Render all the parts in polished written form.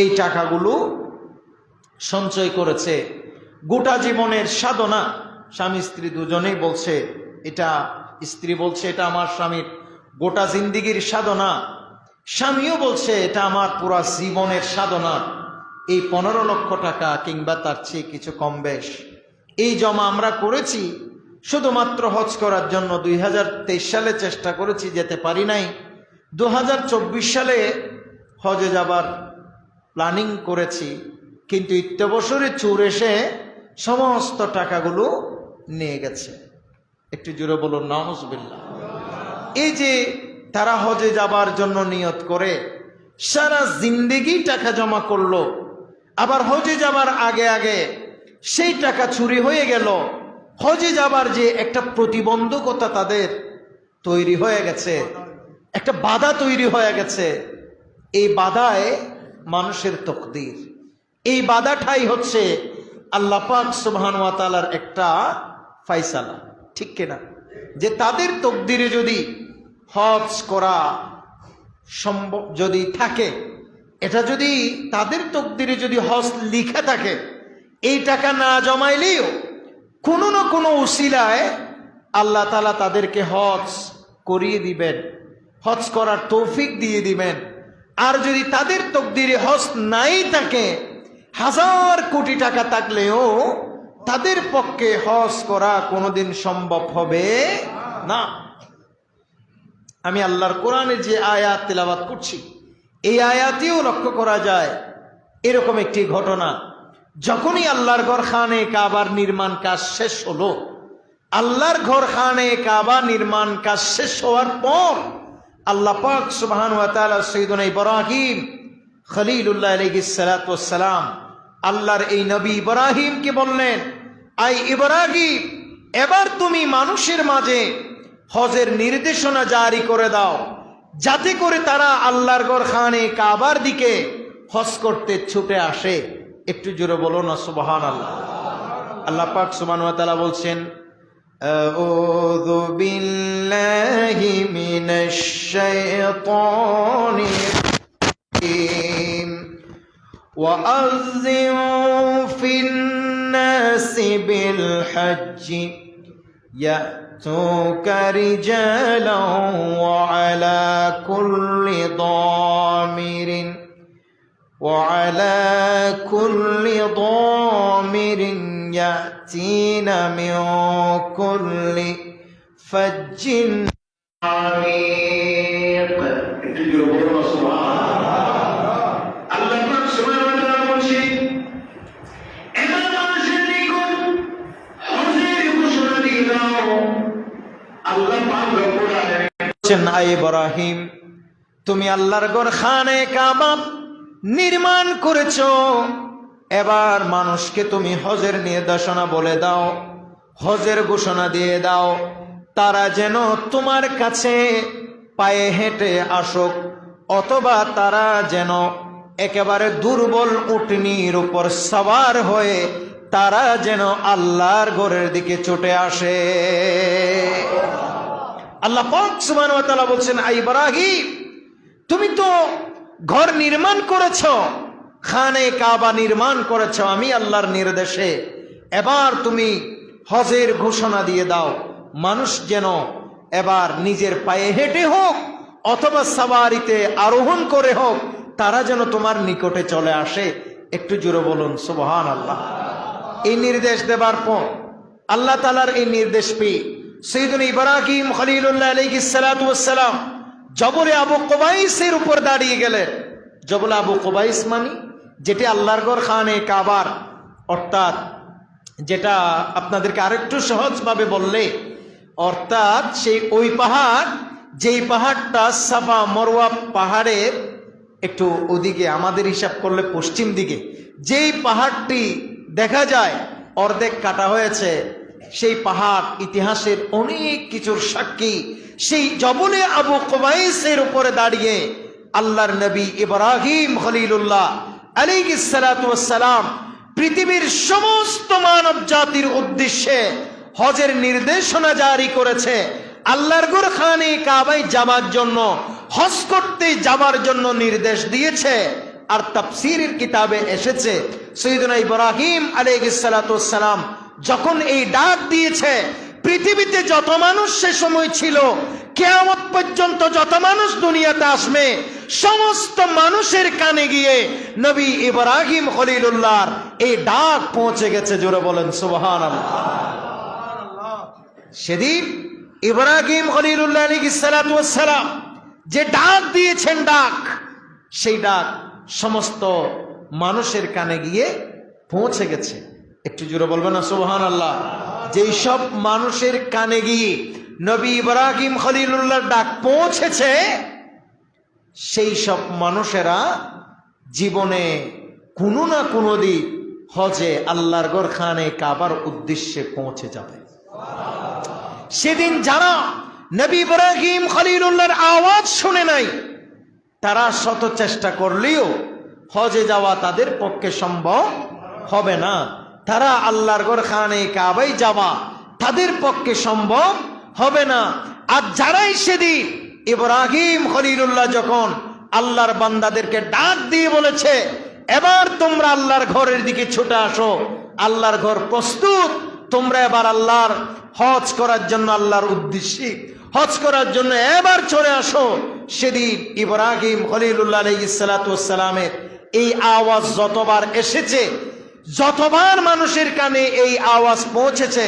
এই টাকাগুলো সঞ্চয় করেছে। গোটা জীবনের সাধনা, স্বামী স্ত্রী দুজনেই বলছে, এটা স্ত্রী বলছে এটা আমার স্বামীর গোটা জিন্দিগির সাধনা, স্বামীও বলছে এটা আমার পুরা জীবনের সাধনা। এই 15 লক্ষ টাকা কিংবা তার চেয়ে কিছু কম বেশ এই জমা আমরা করেছি শুধুমাত্র হজ করার জন্য। 2023 সালে চেষ্টা করেছি, যেতে পারি নাই। 2024 সালে হজে যাবার প্ল্যানিং করেছি, কিন্তু ইত্যবসরে চোর এসে সমস্ত টাকাগুলো নিয়ে গেছে। একটু জোরে বলুন নাউজুবিল্লাহ। এই যে তারা হজে যাবার জন্য নিয়ত করে সারা জিন্দেগি টাকা জমা করলো, আবার হজে যাবার আগে আগে সেই টাকা চুরি হয়ে গেল। হজে যাবার যে একটা প্রতিবন্ধকতা তাদের তৈরি হয়ে গেছে, একটা বাধা তৈরি হয়ে গেছে। এই বাধায় মানুষের তকদির, এই বাধাটাই হচ্ছে আল্লাহ পাক সুবহানাহু ওয়া তাআলার একটা ফায়সালা, ঠিক কিনা? যে তাদের তকদিরে যদি হজ করা সম্ভব যদি থাকে, এটা যদি তাদের তকদিরে যদি হজ লিখা থাকে, এই টাকা না জমাইলেও কোনো না কোনো উসিলায় আল্লাহ তাআলা তাদেরকে হজ করিয়ে দিবেন, হজ করার তৌফিক দিয়ে দিবেন। আর যদি তাদের তকদিরে হজ নাই থাকে, 1000 কোটি টাকা থাকলেও তাদের পক্ষে হজ করা কোনোদিন সম্ভব হবে না। আমি আল্লাহর কোরআনে যে আয়াত তেলাওয়াত করছি, এই আয়াতেও লক্ষ্য করা যায় এরকম একটি ঘটনা। যখনই আল্লাহর ঘর খানে কাবার নির্মাণ কাজ শেষ হলো, আল্লাহর ঘর খানে কাবা নির্মাণ কাজ শেষ হওয়ার পর আল্লাহ পাক সুবহানাহু ওয়া তাআলা সাইয়্যিদুনা ইব্রাহিম খলিলুল্লাহ আলাইহিস সালাতু ওয়াস সালাম, আল্লাহর এই নবী ইব্রাহিমকে বললেন, আই ইব্রাহিম, এবার তুমি মানুষের মাঝে হজের নির্দেশনা জারি করে দাও, যাতে করে তারা আল্লাহর ঘর খানে কাবার দিকে হজ করতে ছুটে আসে। একটু জোরে বলো না সুবহানাল্লাহ। আল্লাহ পাক সুবহানাহু ওয়া তাআলা বলছেন, আউযু বিল্লাহি মিনাশ শাইতানির রাজিম ওয়া আযিম ফিন-নাসি বিল হজ্জি يأتوك رجالا وعلى كل ضامر يأتين من كل فج عميق. আই ইব্রাহিম, তুমি আল্লাহর ঘর খানে কাবা নির্মাণ করেছো, এবার মানুষকে তুমি হজের নির্দেশনা বলে দাও, হজের ঘোষণা দিয়ে দাও, তারা যেন তোমার কাছে পায়ে হেঁটে আসুক, অথবা তারা যেন একেবারে দুর্বল উটনির উপর সওয়ার হয়ে তারা যেন আল্লাহর ঘরের দিকে ছুটে আসে। আল্লাহ পাক সুবহানাহু ওয়া তাআলা বলছেন, আই ইব্রাহিম, তুমি তো ঘর নির্মাণ করেছো, খানে কাবা নির্মাণ করেছো আমি আল্লাহর নির্দেশে, এবার তুমি হজের ঘোষণা দিয়ে দাও, মানুষ যেন এবার নিজের পায়ে হেঁটে হোক অথবা সাওয়ারিতে আরোহণ করে হোক, তারা যেন তোমার নিকটে চলে আসে। একটু জোরে বলুন সুবহানাল্লাহ। এই নির্দেশ দেবার পর আল্লাহ তাআলার এই নির্দেশ পেয়ে সাইয়্যিদুনা ইব্রাহিম খলিলুল্লাহ আলাইহিস সালাতু ওয়াস সালাম জবলে আবু কুবাইসের উপর দাঁড়িয়ে গেলেন। জবলে আবু কুবাইস মানে যেটা আল্লাহর ঘর খানে কাবার, অর্থাৎ যেটা আপনাদেরকে আরেকটু সহজভাবে বললে, অর্থাৎ সেই ওই পাহাড়, যেই পাহাড়টা সাফা মারওয়া পাহাড়ের একটু ওদিকে, আমাদের হিসাব করলে পশ্চিম দিকে, যেই পাহাড়টি দেখা যায় অর্ধেক কাটা হয়েছে, সেই পাহাড় ইতিহাসের অনেক কিছুর সাক্ষী। সেই জবলে আবু কুবাইসের উপরে দাঁড়িয়ে আল্লাহর নবী ইব্রাহিম খলিলুল্লাহ আলাইহিস সালাতু ওয়াস সালাম পৃথিবীর সমস্ত মানব জাতির উদ্দেশ্যে হজের নির্দেশনা জারি করেছে। আল্লাহর ঘর খানে কাবায় যাবার জন্য, হজ করতে যাবার জন্য নির্দেশ দিয়েছে। আর তাফসীরের কিতাবে এসেছে সাইয়েদনা ইব্রাহিম আলাইহিস সালাতু ওয়াস সালাম যখন এই ডাক দিয়েছে, পৃথিবীতে যত মানুষ সে সময় ছিল, কিয়ামত পর্যন্ত যত মানুষ দুনিয়াতে আসবে, সমস্ত মানুষের কানে গিয়ে নবী ইব্রাহিম খলিলুল্লাহর এই ডাক পৌঁছে গেছে। জোরে বলেন সুবহানাল্লাহ। সেদিন ইব্রাহিম খলিলুল্লাহ আলাইহিস সালাতু ওয়াস সালাম যে ডাক দিয়েছেন, ডাক, সেই ডাক সমস্ত মানুষের কানে গিয়ে পৌঁছে গেছে। একটু জোরে বলবেন না সুবহানাল্লাহ। যেই সব মানুষের কানে গিয়ে নবী ইব্রাহিম খলিলুল্লাহর ডাক পৌঁছেছে, সেই সব মানুষেরা জীবনে কোনো না কোনো দিন হজে আল্লাহর ঘর খানে কাবার উদ্দেশ্যে পৌঁছে যাবে। সেদিন যারা নবী ইব্রাহিম খলিলুল্লাহর আওয়াজ শুনে নাই, তারা শত চেষ্টা করলেও হজে যাওয়া তাদের পক্ষে সম্ভব হবে না। তারা আল্লাহর ঘর খানে কাবায় যাওয়া তাদের পক্ষে সম্ভব হবে না। আর যারাই সেদিন ইব্রাহিম খলিলুল্লাহ যখন আল্লাহর বান্দাদেরকে ডাক দিয়ে বলেছে, এবার তোমরা আল্লাহর ঘরের দিকে ছুটে আসো, আল্লাহর ঘর প্রস্তুত, তোমরা এবার আল্লাহর হজ করার জন্য, আল্লাহর উদ্দেশ্যে হজ করার জন্য এবার চলে আসো। সেদিন ইব্রাহিম খলিলুল্লাহ আলাইহিস সালাতু ওয়াস সালামের এই আওয়াজ যতবার এসেছে, যতবার মানুষের কানে এই আওয়াজ পৌঁছেছে,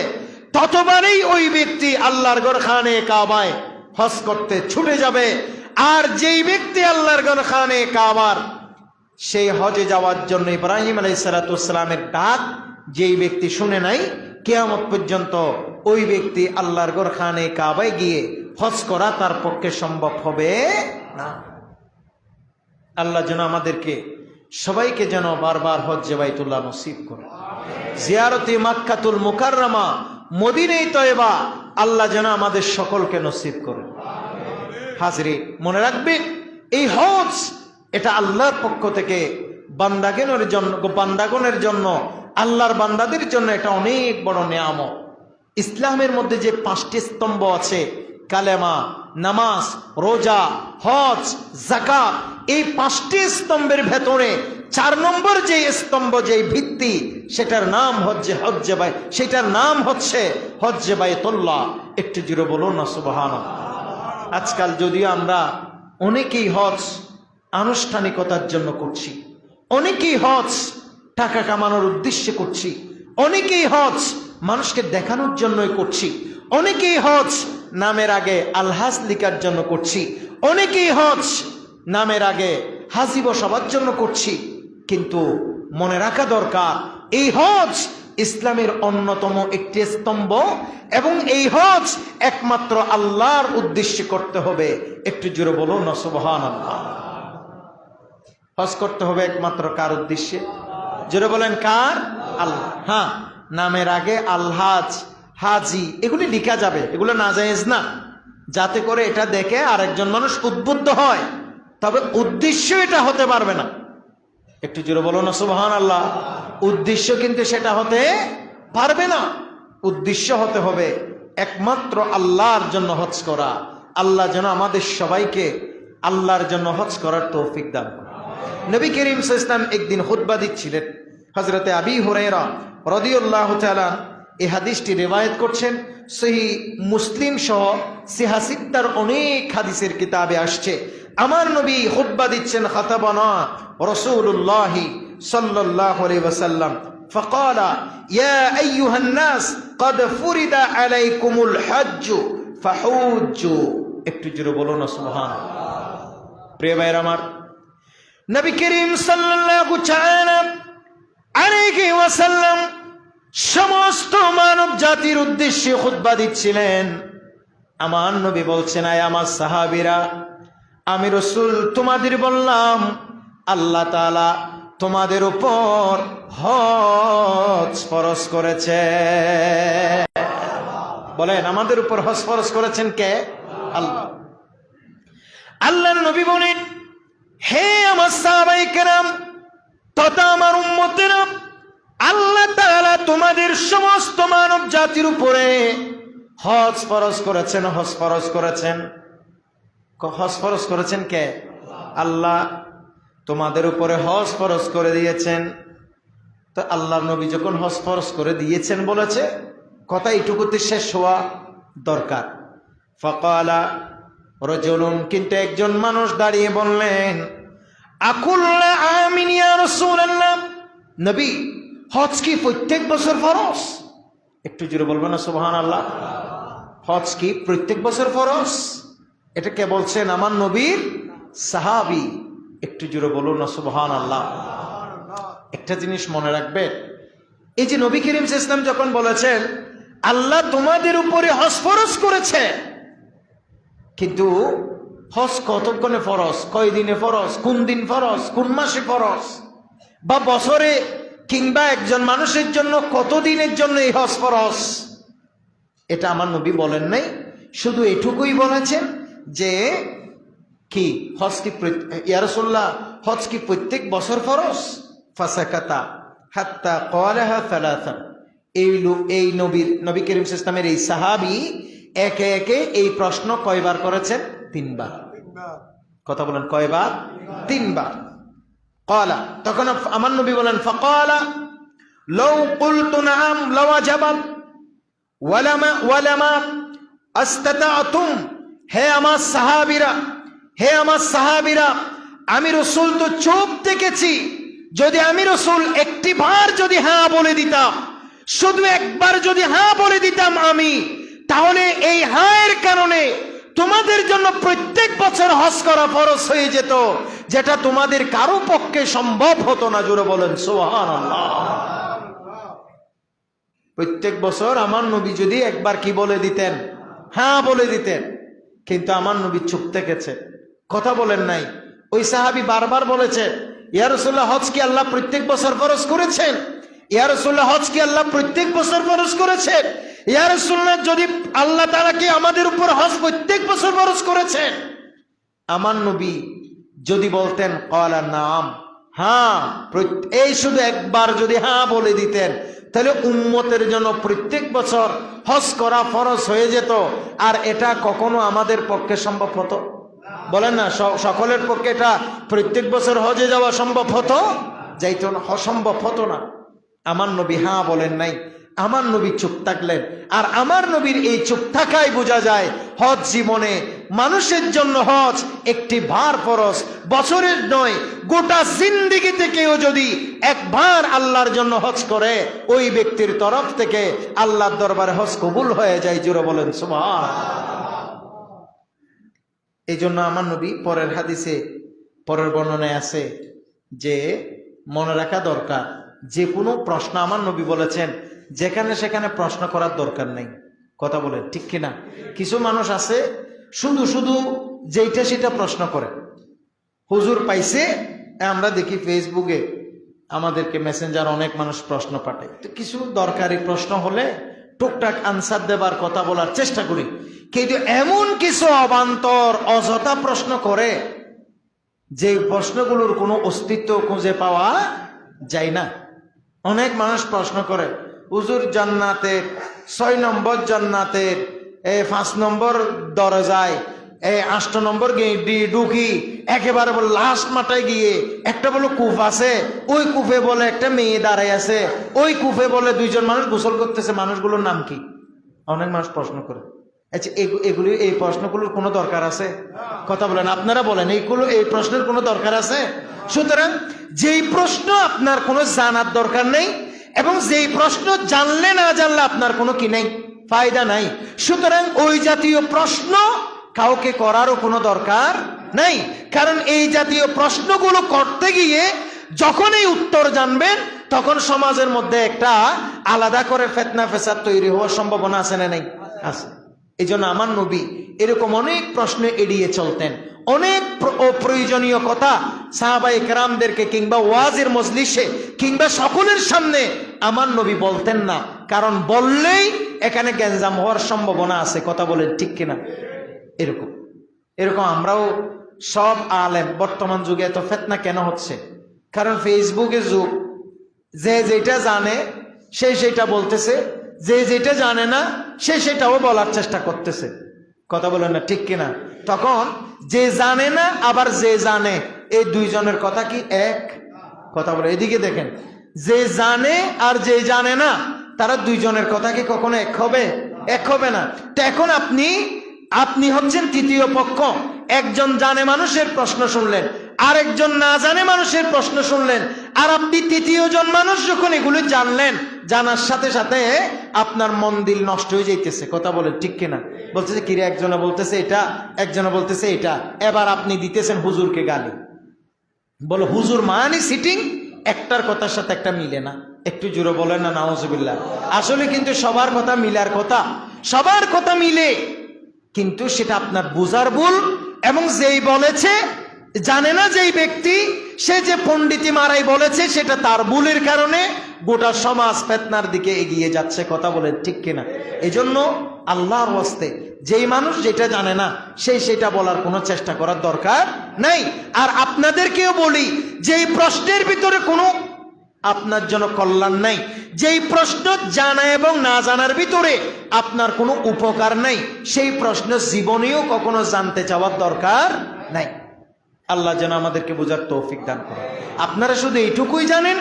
ততবারই ওই ব্যক্তি আল্লাহর ঘর খানে কাবায় হজ করতে ছুটে যাবে। আর যেই ব্যক্তি আল্লাহর ঘর খানে কাবার সেই হজে যাওয়ার জন্য ইব্রাহিম আলাইহিস সালাতু ওয়াস সালামের ডাক যেই ব্যক্তি শুনে নাই, কিয়ামত পর্যন্ত ওই ব্যক্তি আল্লাহর ঘর খানে কাবায় গিয়ে হজ করা তার পক্ষে সম্ভব হবে না। আল্লাহ যেন আমাদেরকে সবাইকে যেন বারবার হজ্জে বাইতুল্লাহ নসিব করে, জিয়ারতে মক্কাতুল মুকাররমা, মদিনায়ে তয়বা আল্লাহ যেন আমাদের সকলকে নসিব করে। হাজরি, মনে রাখবে এই হজ এটা আল্লাহর পক্ষ থেকে বান্দাগণের জন্য, আল্লাহর বান্দাদের জন্য এটা অনেক বড় নিয়ামত। ইসলামের মধ্যে যে 5টি স্তম্ভ আছে, কালেমা, নামাজ, রোজা, হজ, যাকাত, এই 5টি স্তম্ভের ভেতরে 4 নম্বর যে স্তম্ভ, যে ভিত্তি, সেটার নাম সেটার নাম হচ্ছে হজ্জে বাইতুল্লাহ। একটু জোরে বলুন না সুবহানাল্লাহ। আজকাল যদিও আমরা অনেকেই হজ আনুষ্ঠানিকতার জন্য করছি, অনেকেই হজ টাকা কামানোর উদ্দেশ্যে করছি, অনেকেই হজ মানুষকে দেখানোর জন্যই করছি, অনেকেই হজ নামের আগে আলহাজ লিখার জন্য করছি, অনেকেই হজ নামের আগে হাজি বসাবার জন্য করছি। কিন্তু মনে রাখা দরকার, এই হজ ইসলামের অন্যতম একটি স্তম্ভ, এবং এই হজ একমাত্র আল্লাহর উদ্দেশ্যে করতে হবে। একটু জোরে বলুন না সুবহানাল্লাহ। হজ করতে হবে একমাত্র কার উদ্দেশ্যে? জোরে বলেন কার? আল্লাহ। হ্যাঁ, নামের আগে আলহাজ, হাজি এগুলি লিখা যাবে, এগুলো নাজায়েজ না, যাতে করে এটা দেখে আরেকজন মানুষ উদ্বুদ্ধ হয়, তবে উদ্দেশ্য এটা হতে পারবে না। একটু জোরে বলুন না সুবহানাল্লাহ। উদ্দেশ্য কিন্তু সেটা হতে পারবে না। উদ্দেশ্য হতে হবে একমাত্র আল্লাহর জন্য হজ করা। আল্লাহ যেন আমাদের সবাইকে আল্লাহর জন্য হজ করার তৌফিক দান করেন। নবী করিম সাল্লাল্লাহু আলাইহি ওয়াসাল্লাম একদিন খুতবা দিচ্ছিলেন। হযরতে আবী হুরায়রা রাদিয়াল্লাহু তাআলা এই হাদিসটি রিওয়ায়াত করছেন। সহিহ মুসলিম সহ সিহা সিত্তার অনেক হাদিসের কিতাবে আসছে। আমার নবী খুতবা দিচ্ছেন, খাতাবানা রাসূলুল্লাহ সাল্লাল্লাহু আলাইহি ওয়াসাল্লাম فقال يا ايها الناس قد فرض عليكم الحج فحجوا। একটু জোরে বলুন না সুবহানাল্লাহ। প্রিয় ভাইরা আমার, নবী করিম সাল্লাল্লাহু তাআলা আলাইহি ওয়াসাল্লাম সমস্ত মানব জাতির উদ্দেশ্যে খুতবা দিচ্ছিলেন। আমার নবী বলছেন, আয় আমার সাহাবীরা, আমি রাসূল তোমাদের বললাম, আল্লাহ তাআলা তোমাদের উপর হজ ফরজ করেছে। বলেন, আমাদের উপর হজ ফরজ করেছেন কে? আল্লাহ। আল্লাহর নবী বলেন, হে আমার সাহাবায়ে কেরাম তথা আমার উম্মতেরা, আল্লাহ তাআলা তোমাদের সমস্ত মানব জাতির উপরে হজ ফরজ করেছেন। হজ ফরজ করেছেন, হজ ফরজ করেছেন কে? আল্লাহ। তোমাদের উপরে হজ ফরজ করে দিয়েছেন। তো আল্লাহর নবী যখন হজ ফরজ করে দিয়েছেন বলেছে, কথা এইটুকুতে শেষ হওয়া দরকার। ফাকালা রাজুলুন, কিন্তু একজন মানুষ দাঁড়িয়ে বললেন, আকুল্লা আমিন ইয়া রাসূলুল্লাহ, নবী হজ কি প্রত্যেক বছর ফরজ? একটু জোরে বলবেন না সুবহানাল্লাহ। হজ কি প্রত্যেক বছর ফরজ? এটা কে বলছেন? আমার নবীর সাহাবী। একটু জোরে বলুন না সুবহানাল্লাহ। একটা জিনিস মনে রাখবেন, এই যে নবী করিম সাল্লাল্লাহু আলাইহি ওয়াসাল্লাম যখন বলেছেন আল্লাহ তোমাদের উপরে হজ ফরজ করেছে, কিন্তু হজ কতক্ষণে ফরজ, কয় দিনে ফরজ, কোন দিন ফরজ, কোন মাসে ফরজ, বা বছরে কিংবা একজন মানুষের জন্য কত দিনের জন্য এই হজ ফরজ, এটা আমার নবী বলেন নাই। শুধু এটুকুই বলেছেন যে কি হজ কি ইয়া রাসূলুল্লাহ হজ কি প্রত্যেক বছর ফরজ? ফাসাকাতা হাত্তা ক্বালাহা সালাসা। এই নবী করিম সাল্লাল্লাহু আলাইহি ওয়াসাল্লামের এই সাহাবী একে একে এই প্রশ্ন কয়বার করেছেন? 3 বার। কথা বলেন, কয়বার? 3 বার। ক্বালা, তখন আমার নবী বলেন, ফাকালা লাউ কুলতু নাআম লাওয়াজাবা ওয়ালামা আস্তাতাতুম। হে আমার সাহাবীরা, আমি রাসূল তো চোখ দেখেছি, যদি আমি রাসূল একটি বার যদি হ্যাঁ বলে দিতাম, শুধু একবার যদি হ্যাঁ বলে দিতাম আমি, তাহলে এই হ্যাঁর কারণে তোমাদের জন্য প্রত্যেক বছর হজ করা ফরজ হয়ে যেত, যেটা তোমাদের কারো পক্ষে সম্ভব হতো না। জোরে বলেন সুবহানাল্লাহ। প্রত্যেক বছর আমার নবী যদি একবার কি বলে দিতেন? হ্যাঁ বলে দিতেন, কিন্তু আমার নবী চুপ থেকেছে, কথা বলেন নাই। ওই সাহাবী বারবার বলেছে, ইয়া রাসূলুল্লাহ হজ কি আল্লাহ প্রত্যেক বছর ফরজ করেছেন? ইয়া রাসূলুল্লাহ হজ কি আল্লাহ প্রত্যেক বছর ফরজ করেছেন? ইয়া রাসূলুল্লাহ যদি আল্লাহ তাআলা কি আমাদের উপর হজ প্রত্যেক বছর ফরজ করেছেন? আমার নবী যদি বলতেন ক্বালা নাম, হ্যাঁ, এই শুধু একবার যদি হ্যাঁ বলে দিতেন, তাহলে উম্মতের জন্য প্রত্যেক বছর হজ করা ফরজ হয়ে যেত। আর এটা কখনো আমাদের পক্ষে সম্ভব হতো? বলেন না, সকলের পক্ষে এটা প্রত্যেক বছর হজে যাওয়া সম্ভব হতো? যাইতো না, অসম্ভব হতো না। আমার নবী হ্যাঁ বলেন নাই, আমার নবী চুপ থাকলেন। আর আমার নবীর এই চুপ থাকাই বোঝা যায় হজ জীবনে মানুষের জন্য হজ একটি ভার ফরজ, বছরের নয়, গোটা জিন্দেগিতে কেউ যদি একবার আল্লাহর জন্য হজ করে, ওই ব্যক্তির তরফ থেকে আল্লাহর দরবারে হজ কবুল হয়ে যায়। জোরে বলেন সুবহানাল্লাহ। এই জন্য আমার নবী পরের হাদিসে, পরের বর্ণনায় আছে যে মনে রাখা দরকার, যে কোনো প্রশ্ন আমার নবী বলেছেন যেখানে সেখানে প্রশ্ন করার দরকার নেই। কথা বলে ঠিক কিনা? কিছু মানুষ আছে শুধু যেইটা সেটা প্রশ্ন করে। হুজুর পাইছে, আমরা দেখি ফেসবুকে আমাদেরকে মেসেঞ্জার অনেক মানুষ প্রশ্ন পাঠায়, তো কিছু দরকারি প্রশ্ন হলে টুকটাক আনসার দেবার, কথা বলার চেষ্টা করি। কিন্তু এমন কিছু অবান্তর অযথা প্রশ্ন করে যে প্রশ্নগুলোর কোনো অস্তিত্ব খুঁজে পাওয়া যায় না। অনেক মানুষ প্রশ্ন করে, হুজুর জান্নাতের 6 নম্বর জান্নাতের 5 নম্বর দরজায় 8 নম্বর ঢুকি, একেবারে বলে লাস্ট মাথায় গিয়ে একটা বলে কূপ আছে, ওই কূপে বলে একটা মেয়ে দাঁড়ায় আছে, ওই কূপে বলে 2 জন মানুষ গোসল করতেছে, মানুষগুলোর নাম কি? অনেক মানুষ প্রশ্ন করে। আচ্ছা, এই প্রশ্নগুলোর কোনো দরকার আছে? কথা বলেন, আপনারা বলেন, এই প্রশ্নের কোনো দরকার আছে? সুতরাং যেই প্রশ্ন আপনার কোনো জানার দরকার নেই, এবং যেই প্রশ্ন জানলে না জানলে আপনার কোনো কি নেই, ফায়দা নাই, সুতরাং ওই জাতীয় প্রশ্ন কাউকে করারও কোনো দরকার নাই। কারণ এই জাতীয় প্রশ্নগুলো করতে গিয়ে যখন এই উত্তর জানবেন, তখন সমাজের মধ্যে একটা আলাদা করে ফিতনা ফেসাদ তৈরি হওয়ার সম্ভাবনা আছে না? নেই? আছে। এই জন্য আমার নবী এরকম অনেক প্রশ্ন এড়িয়ে চলতেন। অনেক অপ্রয়োজনীয় কথা সাহাবায়ে কেরামদেরকে কিংবা ওয়াজের মজলিসে কিংবা সকলের সামনে আমার নবী বলতেন না, কারণ বললেই এখানে গ্যাঞ্জাম হওয়ার সম্ভাবনা আছে। কথা বলেন ঠিক কিনা? এরকম আমরাও সব আলেম, বর্তমান যুগে এত ফিতনা কেন হচ্ছে? কারণ ফেসবুকের যুগ, যে যেটা জানে সে সেটা বলতেছে, যে যেটা জানে না সে সেটাও বলার চেষ্টা করতেছে। কথা বলেন না ঠিক কিনা? তখন যে জানে না আবার যে জানে, এই দুইজনের কথা কি এক? কথা বলে এদিকে দেখেন, যে জানে আর যে জানে না, তারা দুইজনের কথা কি কখনো এক হবে? এক হবে না। তো এখন আপনি হচ্ছেন তৃতীয় পক্ষ। একজন জানে মানুষের প্রশ্ন শুনলেন, আরেকজন না জানে মানুষের প্রশ্ন শুনলেন, আর আপনি তৃতীয় জন মানুষ যখন এগুলো জানলেন, জানার সাথে সাথে আপনার মন দিল নষ্ট হয়ে যাইতেছে। কথা বলে ঠিক কিনা? বলতেছে কিরে, একজনে বলতেছে এটা, একজনে বলতেছে এটা, এবার আপনি দিতেছেন হুজুরকে গালি। বলো হুজুর মানে সিটিং, একটার কথার সাথে একটা মিলে না। একটু জোরে বলেন না নাউজুবিল্লাহ। আসলে কিন্তু সবার কথা মিলার কথা, সবার কথা মিলে, কিন্তু সেটা আপনার বুঝার ভুল। এবং যেই বলেছে জানে না, যেই ব্যক্তি সে যে পণ্ডিতি মারাই বলেছে, সেটা তার ভুলের কারণে গোটা সমাজ ফিতনার দিকে এগিয়ে যাচ্ছে। কথা বলেন ঠিক কিনা? এজন্য আল্লাহর ওয়াস্তে যেই মানুষ যেটা জানে না, সেটা বলার কোনো চেষ্টা করার দরকার নাই। আর আপনাদেরকেও বলি, যেই প্রশ্নের ভিতরে কোনো আপনার জন্য কল্যাণ নাই, যেই প্রশ্ন জানা এবং না জানার ভিতরে আপনার কোনো উপকার নাই, সেই প্রশ্ন জীবনেও কখনো জানতে চাওয়ার দরকার নাই। আল্লাহ যেন আমাদেরকে বোঝার তৌফিক দান করে। আপনারা শুধু এইটুকুই জানেন,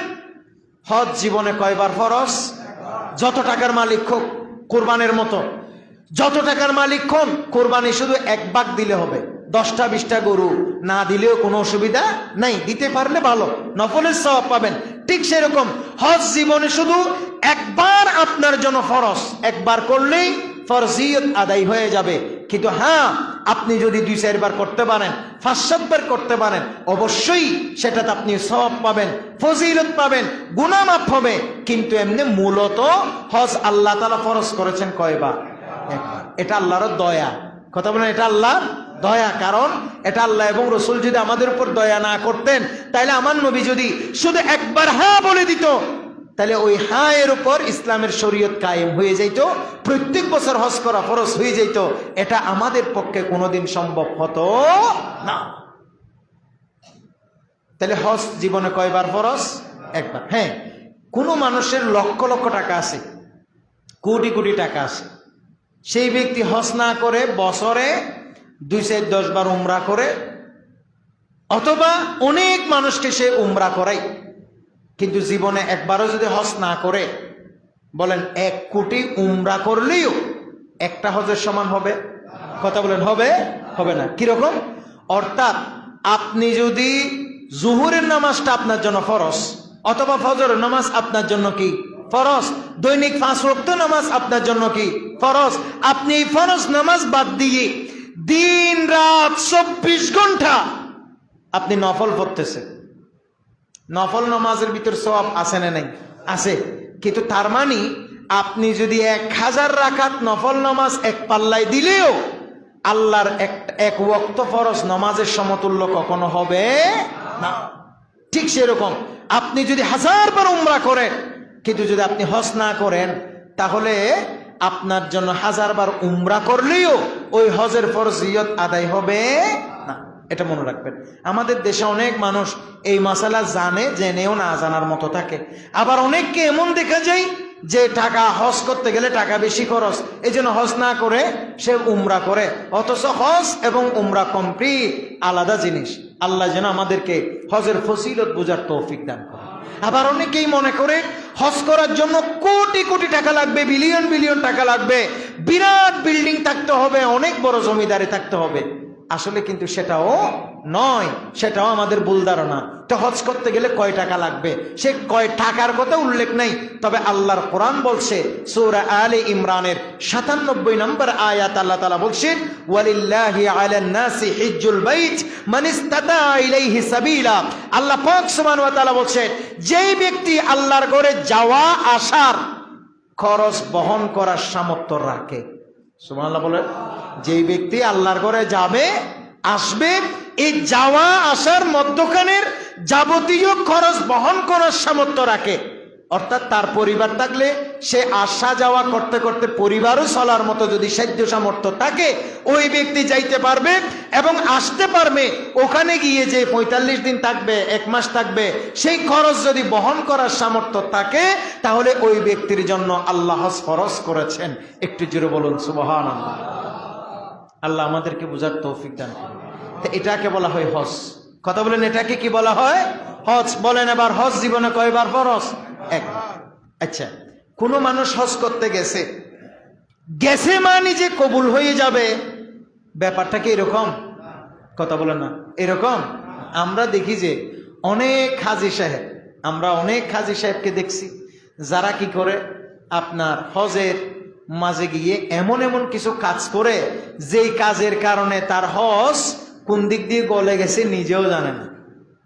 হজ জীবনে কয়বার ফরজ? যত টাকার মালিক হোক, কোরবানের মতো যত টাকার মালিক হন, কোরবানি শুধু এক ভাগ দিলে হবে। 10টা 20টা গরু না দিলেও কোনো অসুবিধা নাই, দিতে পারলে ভালো, নফলের সওয়াব পাবেন। ঠিক সেরকম হজ জীবনে শুধু একবার আপনার জন্য ফরজ, একবার করলেই ফরজিয়ত আদায় হয়ে যাবে। কিন্তু হ্যাঁ, আপনি যদি 2-4 বার করতে পারেন, 5-7 বার করতে পারেন, অবশ্যই সেটাতে আপনি সওয়াব পাবেন, ফজিলত পাবেন, গুনাহ মাফ হবে। কিন্তু এমনি মূলত হজ আল্লাহ তাআলা ফরজ করেছেন কয়বার? একবার। এটা আল্লাহর দয়া। কথা বলেন, এটা আল্লাহর দয়া। কারণ এটা আল্লাহ এবং রসুল যদি আমাদের উপর দয়া না করতেন, তাহলে আমার নবী যদি শুধু একবার হ্যাঁ বলে দিত, তাহলে ওই হ্যাঁ এর উপর ইসলামের শরীয়ত কায়েম হয়ে যাইত, প্রত্যেক বছর হজ করা ফরজ হয়ে যাইত। এটা আমাদের পক্ষে কোনোদিন সম্ভব হতো না। তাহলে হজ জীবনে কয়বার ফরজ? একবার। হ্যাঁ, কোনো মানুষের লক্ষ লক্ষ টাকা আছে, কোটি কোটি টাকা আছে, সেই ব্যক্তি হজ না করে বছরে 2-10 বার উমরা করে, অথবা অনেক মানুষকে সে উমরা করায়, কিন্তু জীবনে একবারও যদি হজ না করে, বলেন 1 কোটি উমরা করলেও একটা হজের সমান হবে? কথা বলেন, হবে? হবে না। কিরকম? অর্থাৎ আপনি যদি জুহুরের নামাজটা আপনার জন্য ফরজ, অথবা ফজরের নামাজ আপনার জন্য কি ফরজ, দৈনিক 5 ওয়াক্ত নামাজ আপনার জন্য কি ফরজ, আপনি এই ফরজ নামাজ বাদ দিয়ে দিন রাত 24 ঘন্টা আপনি নফল পড়তেছেন। নফল নামাজের ভিতর সওয়াব আছে না নাই? আছে। কিন্তু তার মানে আপনি যদি 1000 রাকাত নফল নামাজ এক পাল্লায় দিলেও আল্লাহর এক ওয়াক্ত ফরজ নামাজের সমতুল্য কখনো হবে না। ঠিক সেরকম আপনি যদি 1000 বার উমরা করেন, কিন্তু যদি আপনি হজ না করেন, তাহলে আপনার জন্য 1000 বার উমরা করলেও ওই হজের ফরজিয়ত আদায় হবে না। এটা মনে রাখবেন। আমাদের দেশে অনেক মানুষ এই মাসালা জানে, জেনেও না জানার মতো থাকে। আবার অনেককে এমন দেখা যায় যে টাকা হজ করতে গেলে টাকা বেশি খরচ, এই জন্য হজ না করে সে উমরা করে, অথচ হজ এবং উমরা কমপ্লিট আলাদা জিনিস। আল্লাহ যেন আমাদেরকে হজের ফজিলত বোঝার তৌফিক দান করে। আবার অনেকেই মনে করে হজ করার জন্য কোটি কোটি টাকা লাগবে, বিলিয়ন বিলিয়ন টাকা লাগবে, বিরাট বিল্ডিং থাকতে হবে, অনেক বড় জমিদারি থাকতে হবে। আসলে কিন্তু সেটাও নয়, সেটাও আমাদের ভুল ধারণা। তো হজ করতে গেলে কয় টাকা লাগবে, সে কয় টাকার কথা উল্লেখ নাই। তবে আল্লাহর কোরআন বলছে সূরা আলে ইমরানের 97 নম্বর আয়াত, আল্লাহ তাআলা বলছেন ওয়ালিল্লাহি আলান নাসি হিজ্জুল বাইত মান ইসতাতা ইলাইহি সাবিলা। আল্লাহ পাক সুবহানাহু ওয়া তাআলা বলছেন, যেই ব্যক্তি আল্লাহর ঘরে যাওয়া আসার খরচ বহন করার সামর্থ্য রাখে, সুবহানাল্লাহ বলেন, যেই ব্যক্তি আল্লাহর ঘরে যাবে আসবে, এই যাওয়া আসার মধ্যখানের যাবতীয় খরচ বহন করার সামর্থ্য রাখে, অর্থাৎ তার পরিবার থাকলে সে আসা যাওয়া করতে করতে পরিবারও চলার মতো যদি সাধ্য সামর্থ্য থাকে, ওই ব্যক্তি যাইতে পারবে এবং আসতে পারবে। ওখানে গিয়ে যে 45 দিন থাকবে, 1 মাস থাকবে, সেই খরচ যদি বহন করার সামর্থ্য থাকে, তাহলে ওই ব্যক্তির জন্য আল্লাহ হজ ফরজ করেছেন। একটু জোরে বলুন সুবহানাল্লাহ। আল্লাহ আমাদেরকে বোঝার তৌফিক দান করুন। এটাকে বলা হয় হজ। কথা বলেন, এটাকে কি বলা হয়? হজ। বলেন এবার, হজ জীবনে কয়বার ফরজ? এক। আচ্ছা, কোনো মানুষ হজ করতে গেছে মানে যে কবুল হয়ে যাবে, ব্যাপারটা কি এরকম? কথা বলেন না, এরকম? আমরা দেখি যে অনেক হাজী সাহেব, আমরা অনেক হাজী সাহেবকে দেখছি যারা কি করে আপনার হজের মাঝে গিয়ে এমন এমন কিছু কাজ করে যেই কাজের কারণে তার হজ কোন দিক দিয়ে গলে গেছে নিজেও জানে না।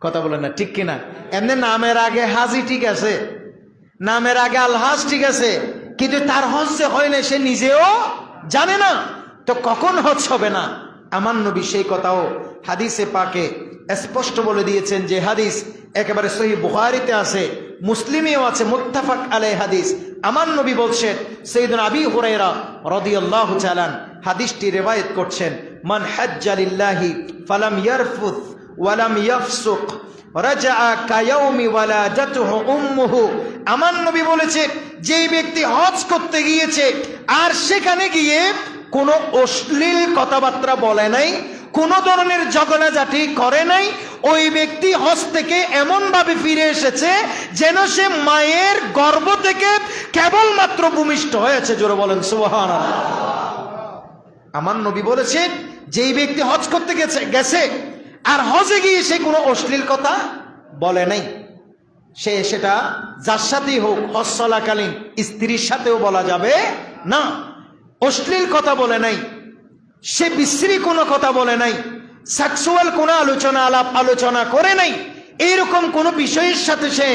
কথা বলেন না, ঠিক কিনা? এমনি নামের আগে হাজি ঠিক আছে, নামের আগে আলহাজ ঠিক আছে, কিন্তু তার হজ যে হয় না সে নিজেও জানে না। তো কখন হজ হবে না? আমার নবী সেই কথাও হাদিসে পাকে স্পষ্ট বলে দিয়েছেন, যে হাদিস একেবারে সহিহ বুখারীতে আছে, মুসলিমেও আছে, মুত্তাফাক আলাইহি হাদিস। আমার নবী বলছেন, সাইয়্যিদুনা আবী হুরায়রা রাদিয়াল্লাহু তাআলা হাদিসটি রিওয়ায়াত করছেন, মান হাজ্জা লিল্লাহি ফালাম ইয়ারফুথ ওয়ালাম ইয়াফসুক রাজাআ কায়াউমি ওয়ালাদাতুহু উম্মুহু। আমার নবী বলেছেন, যেই ব্যক্তি হজ করতে গিয়েছে আর সেখানে গিয়ে কোনো অশ্লীল কথাবার্তা বলে নাই, কোন ধরনের ঝগড়াঝাটি করে নাই, ওই ব্যক্তি হজ থেকে এমন ভাবে ফিরে এসেছে যেন সে মায়ের গর্ভ থেকে কেবলমাত্র ভূমিষ্ঠ হয়েছে। জোরে বলেন সুবহানাল্লাহ। আমার নবী বলেছেন, যেই ব্যক্তি হজ করতে গেছে আর হজে গিয়ে সে কোনো অশ্লীল কথা বলে নাই, সেটা যার সাথেই হোক, হজ চলাকালীন স্ত্রীর সাথেও বলা যাবে না, অশ্লীল কথা বলে নাই, সে বিশ্রী কোনো কথা বলে নাই, সেক্সুয়াল কোনো আলোচনা করে নাই, এইরকম কোনো বিষয়ের সাথে সে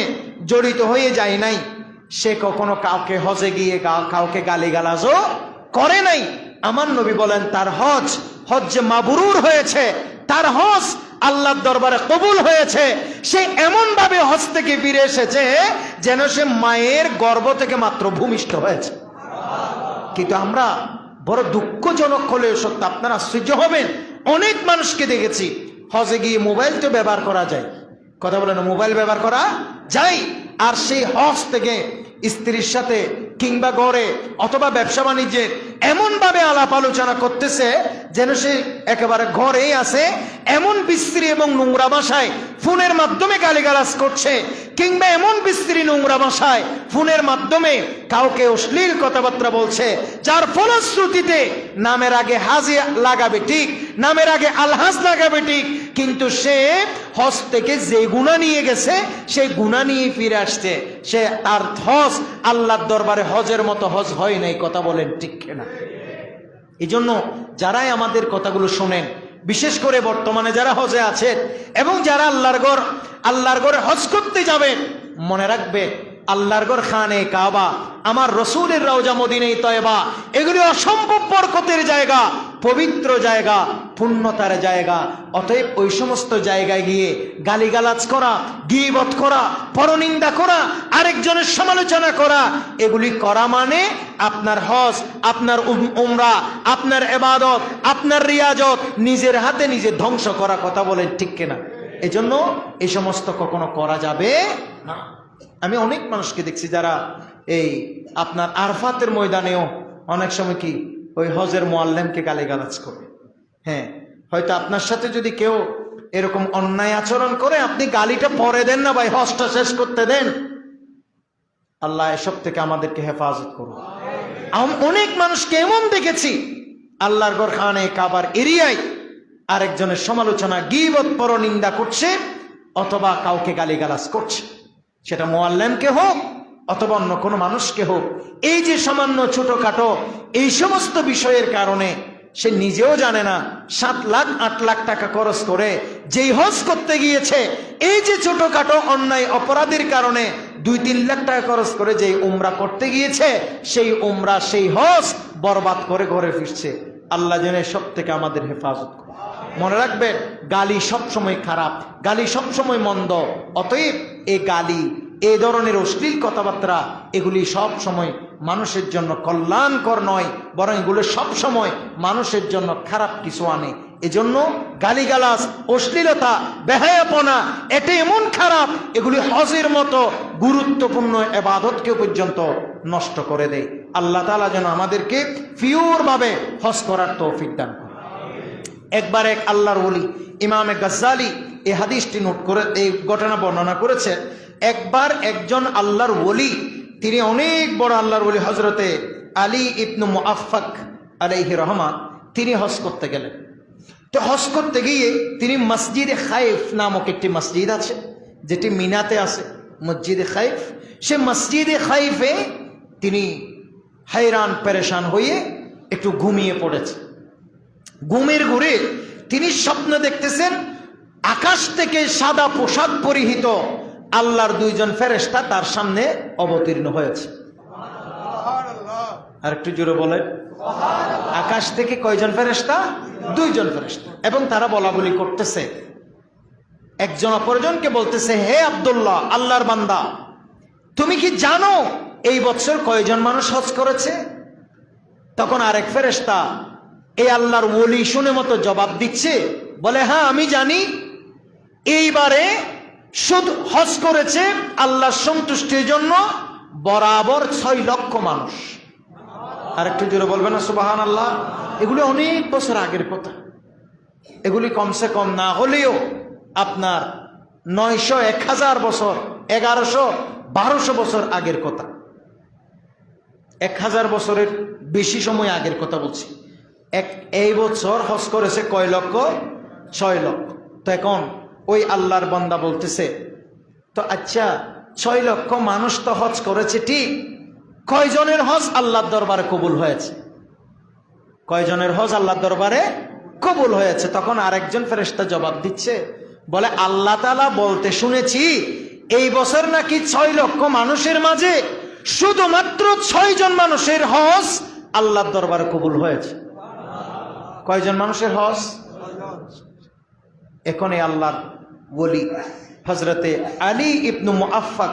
জড়িত হয়ে যায় নাই, সে কখনো কাউকে হজে গিয়ে কাউকে গালিগালাজও করে নাই। আমার নবী বলেন, তার হজ যে মাবরুর হয়েছে, তার হজ আল্লাহর দরবারে কবুল হয়েছে। সে এমন ভাবে হজ থেকে ফিরে এসেছে যেন সে মায়ের গর্ভ থেকে মাত্র ভূমিষ্ঠ হয়েছে। কিন্তু আমরা বড় দুঃখজনক হলেও সত্য, আপনারা আশ্চর্য হবেন, অনেক মানুষকে দেখেছি হজে গিয়ে মোবাইল তো ব্যবহার করা যায়, কথা বলেন, মোবাইল ব্যবহার করা যায়, আর সেই হজ থেকে স্ত্রীর সাথে কিংবা ঘরে অথবা ব্যবসা বাণিজ্যের এমন ভাবে আলাপ আলোচনা করতেছে যেন সে একেবারে ঘরেই আছে, এমন বিশ্রী এবং নোংরা ভাষায় ফোনের মাধ্যমে গালিগালাজ করছে, কিংবা এমন বিশ্রী নোংরা ভাষায় ফোনের মাধ্যমে কাউকে অশ্লীল কথাবার্তা বলছে, যার ফলশ্রুতিতে নামের আগে হাজি লাগাবে ঠিক, নামের আগে আলহাজ লাগাবে ঠিক, কিন্তু সে হজ থেকে যে গুনাহ নিয়ে গেছে সেই গুনাহ নিয়ে ফিরে আসছে, সে তার হজ আল্লাহর দরবারে হজের মতো হজ হয় নাই। কথা বলেন ঠিক কিনা? এই জন্য যারাই আমাদের কথাগুলো শোনেন, বিশেষ করে বর্তমানে যারা হজে আছেন এবং যারা আল্লাহর ঘরে হজ করতে যাবেন, মনে রাখবে আল্লাহর ঘর খানে কাবা, আমার রসুলের রওজা মদিনা তয়বা, এগুলি অসম্ভব বরকতের জায়গা, পবিত্র জায়গা, পুণ্যতার জায়গা। অতএব ওই সমস্ত জায়গায় গিয়ে গালিগালাজ করা, গীবত করা, পরনিন্দা করা, আরেকজনের সমালোচনা করা, এগুলি করা মানে আপনার হজ, আপনার উমরা, আপনার ইবাদত, আপনার রিয়াজত নিজের হাতে নিজে ধ্বংস করা। কথা বলেন ঠিক কিনা? এজন্য এই সমস্ত কখনো করা যাবে না। আমি অনেক মানুষকে দেখছি যারা এই আপনার আরফাতের ময়দানেও অনেক সময় কি ওই হজের মুআল্লিমকে গালিগালাজ করে। হ্যাঁ, হয়তো আপনার সাথে যদি কেউ এরকম অন্যায় আচরণ করে, আপনি গালিটা পরে দেন না, ভাই হজটা শেষ করতে দেন। আল্লাহ এসব থেকে আমাদেরকে হেফাজত করুন। অনেক মানুষকে এমন দেখেছি আল্লাহর ঘর খানে কাবার এরিয়ায় আরেকজনের সমালোচনা, গীবত, পরনিন্দা করছে অথবা কাউকে গালিগালাজ করছে, সেটা মুআল্লিমকে হোক অথবা অন্য কোনো মানুষকে হোক। এই যে সামান্য ছোটখাটো এই সমস্ত বিষয়ের কারণে সে নিজেও জানে না 7 লাখ 8 লাখ টাকা খরচ করে যেই হজ করতে গিয়েছে, এই যে ছোটখাটো অন্যায় অপরাধের কারণে 2-3 লাখ টাকা খরচ করে যেই উমরা করতে গিয়েছে, সেই উমরা সেই হজ বরবাদ করে ঘরে ফিরছে। আল্লাহ যেন সব থেকে আমাদের হেফাজত করে। মনে রাখবেন, গালি সবসময় খারাপ, গালি সবসময় মন্দ। অতএব এই গালি, এই ধরনের অশ্লীল কথাবার্তা, এগুলি সব সময় মানুষের জন্য কল্যাণকর নয়, বরং এগুলো সব সময় মানুষের জন্য খারাপ কিছু আনে। এজন্য গালিগালাজ, অশ্লীলতা, বেহায়াপনা, এটা এমন খারাপ, এগুলি হজের মতো গুরুত্বপূর্ণ ইবাদতকে পর্যন্ত নষ্ট করে দেয়। আল্লাহ তাআলা যেন আমাদেরকে পিওর ভাবে হজ করার তৌফিক দান করেন। একবার এক আল্লাহর ওলি ইমামে গাজ্জালি এই হাদিসটি নোট করে এই ঘটনা বর্ণনা করেছেন। একবার একজন আল্লাহর ওলি, তিনি অনেক বড় আল্লাহর ওলি, হজরতে আলী ইবনু মুআফফাক আলাইহি রহমা, তিনি হজ করতে গেলেন। তো হজ করতে গিয়ে তিনি মসজিদে খাইফ নামক একটি মসজিদ আছে, যেটি মিনাতে আছে, মসজিদে খাইফ। সে মসজিদে খাইফে তিনি হায়রান পেরেশান হয়ে একটু ঘুমিয়ে পড়েছে। ঘুমের ঘুরে তিনি স্বপ্ন দেখতেছেন, আকাশ থেকে সাদা পোশাক পরিহিত আল্লাহর দুইজন ফেরেশতা তার সামনে অবতীর্ণ হয়েছে। আর একটু জোরে বলে, আকাশ থেকে কয়জন ফেরেশতা? দুইজন ফেরেশতা। এবং তারা বলা বলি করতেছে, একজন অপরজনকে বলতেছে, হে আব্দুল্লাহ, আল্লাহর বান্দা, তুমি কি জানো এই বছর কয়জন মানুষ হজ করেছে? তখন আরেক ফেরেশতা এই আল্লাহর ওলি শুনে মতো জবাব দিচ্ছে, বলে, হ্যাঁ আমি জানি, এইবারে শুধু হজ করেছে আল্লাহর সন্তুষ্টির জন্য বরাবর 6 লক্ষ মানুষ। আর একটু জোরে বলবে না সুবহানাল্লাহ? এগুলি অনেক বছর আগের কথা। এগুলি কমসে কম না হলেও আপনার 900, 1000 বছর, 1100, 1200 বছর আগের কথা। 1000 বছরের বেশি সময় আগের কথা বলছি। এই বছর হজ করেছে কয় লক্ষ? 6 লক্ষ। তো এখন ওই আল্লাহর বান্দা বলতেছে, তো আচ্ছা 6 লক্ষ মানুষ তো হজ করেছে ঠিক, কয়জনের হজ আল্লাহর দরবারে কবুল হয়েছে? কয়জনের হজ আল্লাহর দরবারে কবুল হয়েছে? তখন আরেকজন ফেরেশতা জবাব দিচ্ছে, বলে, আল্লাহ তাআলা বলতে শুনেছি এই বছর নাকি 6 লক্ষ মানুষের মাঝে শুধুমাত্র 6 জন মানুষের হজ আল্লাহর দরবারে কবুল হয়েছে। কয়জন মানুষের হজ? এখন এই আল্লাহর ওলি হযরতে আলী ইবনু মুআফফাক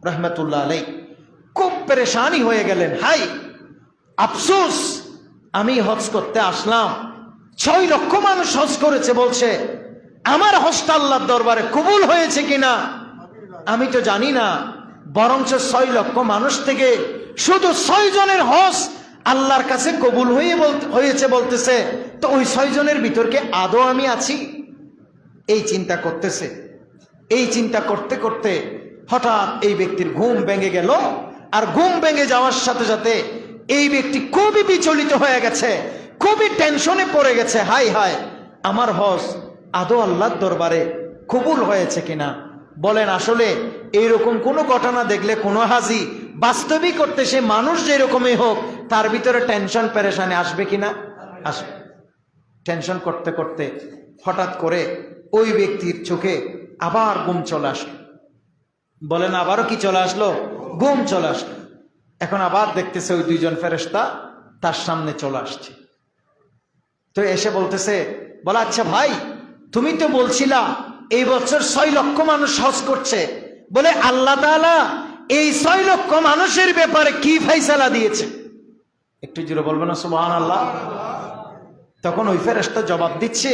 রাহমাতুল্লাহ আলাইহি খুব পেরেশানি হয়ে গেলেন। হাই আফসোস, আমি হজ করতে আসলাম, 6 লক্ষ মানুষ হজ করেছে, বলছে আমার হজটা আল্লাহর দরবারে কবুল হয়েছে কিনা আমি তো জানি না, বরঞ্চ 6 লক্ষ মানুষ থেকে শুধু 6 জনের হজ আল্লাহর কাছে কবুল হয়েছে বলতেছে, তো ওই 6 জনের ভিতরকে আদৌ আমি আছি? এই চিন্তা করতেছে। এই চিন্তা করতে করতে হঠাৎ এই ব্যক্তির ঘুম ভেঙে গেল। আর ঘুম ভেঙে যাওয়ার সাথে সাথে এই ব্যক্তি খুবই বিচলিত হয়ে গেছে, খুবই টেনশনে পড়ে গেছে। হাই হাই, আমার হজ আদৌ আল্লাহর দরবারে কবুল হয়েছে কিনা? বলেন, আসলে এইরকম কোনো ঘটনা দেখলে কোনো হাজি বাস্তবিক করতে, সে মানুষ যেরকমই হোক, তার ভিতরে টেনশন পেরেশানি আসবে কিনা? আসবে। টেনশন করতে করতে হঠাৎ করে ওই ব্যক্তির চোখে আবার ঘুম চলে আসলো। বলেন, আবারও কি চলে আসলো? ঘুম চলে আসলো। এখন আবার দেখতেছে ওই 2 জন ফেরেশতা তার সামনে চলে আসছে। তো এসে বলতেছে, বলে, আচ্ছা ভাই, তুমি তো বলছিলা এই বছর 6 লক্ষ মানুষ হজ করছে, বলে আল্লাহ তাআলা এই 6 লক্ষ মানুষের ব্যাপারে কি ফয়সালা দিয়েছে? একটু জোরে বলবেন না সুবহানাল্লাহ? তখন ওই ফেরেশতা জবাব দিচ্ছে,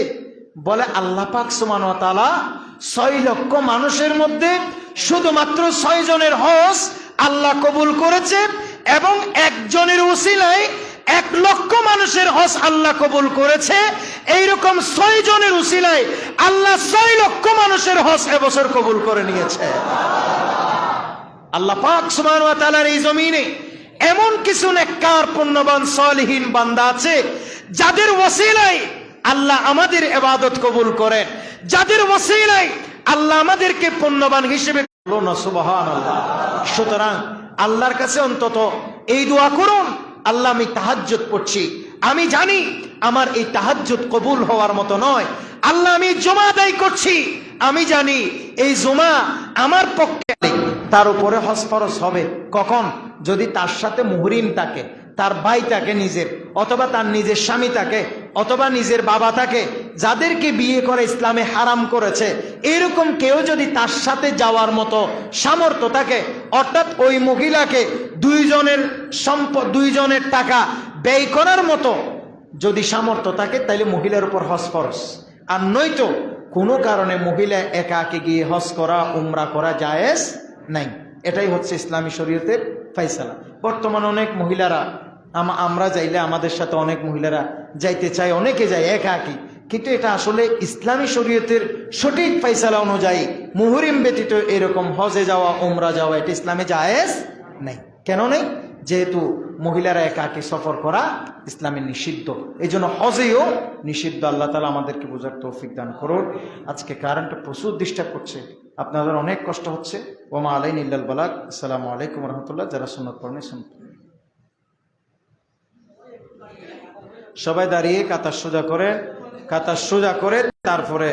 বলে আল্লাহ পাক সুবহানাহু ওয়া তাআলা 6 লক্ষ মানুষের মধ্যে শুধুমাত্র 6 জনের হজ আল্লাহ কবুল করেছে, এবং একজনের উসিলায় 1 লক্ষ মানুষের হজ আল্লাহ কবুল করেছে। এইরকম 6 জনের উসিলায় আল্লাহ 6 লক্ষ মানুষের হজ এবছর কবুল করে নিয়েছে। আল্লাহ পাক সুবহানাহু ওয়া তাআলার এই জমিনে এমন কিছু নেককার পুণ্যবান সালিহিন বান্দা আছে যাদের ওসিলায় আল্লাহ আমাদের ইবাদত কবুল করেন, যাদের ওসিলায় আল্লাহ আমাদেরকে পুণ্যবান হিসেবে বলো না সুবহানাল্লাহ। সুতরাং আল্লাহর কাছে অন্তত এই দোয়া করুন, আল্লাহ আমি তাহাজ্জুদ পড়ছি, আমি জানি আমার এই তাহাজ্জুদ কবুল হওয়ার মতো নয়। আল্লাহ আমি জুমা আদায় করছি, আমি জানি এই জুমা আমার পক্ষে, তার উপরে হজ ফরজ হবে কখন? যদি তার সাথে মুহরিম থাকে, তার ভাই থাকে নিজের, অথবা তার নিজের স্বামী থাকে, অথবা নিজের বাবা থাকে, যাদেরকে বিয়ে করে ইসলামে হারাম করেছে, এরকম কেউ যদি তার সাথে যাওয়ার মতো সামর্থ্য থাকে, অর্থাৎ ওই মহিলাকে 2 জনের সম্পদ, 2 জনের টাকা ব্যয় করার মতো যদি সামর্থ্য থাকে, তাহলে মহিলার উপর হজ ফরজ। আর নয়তো কোনো কারণে মহিলা একাকে গিয়ে হজ করা, উমরা করা জায়েজ নাই। এটাই হচ্ছে ইসলামী শরীয়তের ফয়সালা। বর্তমানে অনেক মহিলারা, আমরা যাইলে আমাদের সাথে অনেক মহিলারা যাইতে চায়, অনেকে যায় একাকি, কিন্তু এটা আসলে ইসলামী শরীয়তের সঠিক ফাইসালা অনুযায়ী মুহরিম ব্যতীত এরকম হজে যাওয়া উমরা যাওয়া এটা ইসলামে জায়েজ নেই। কেন নেই? যেহেতু মহিলারা একাকী সফর করা ইসলামে নিষিদ্ধ, এই জন্য হজেও নিষিদ্ধ। আল্লাহ তাআলা আমাদেরকে বোঝার তৌফিক দান করুন। আজকে কারেন্টটা প্রচুর ডিস্টার্ব করছে, আপনাদের অনেক কষ্ট হচ্ছে। ওমা আলাইনা ইল্লাল বালাগ। আসসালামু আলাইকুম রহমতুল্লাহ। যারা সুন্নত পড়েন শুনতে, সবাই দাঁড়িয়ে কাতার সোজা করে তারপরে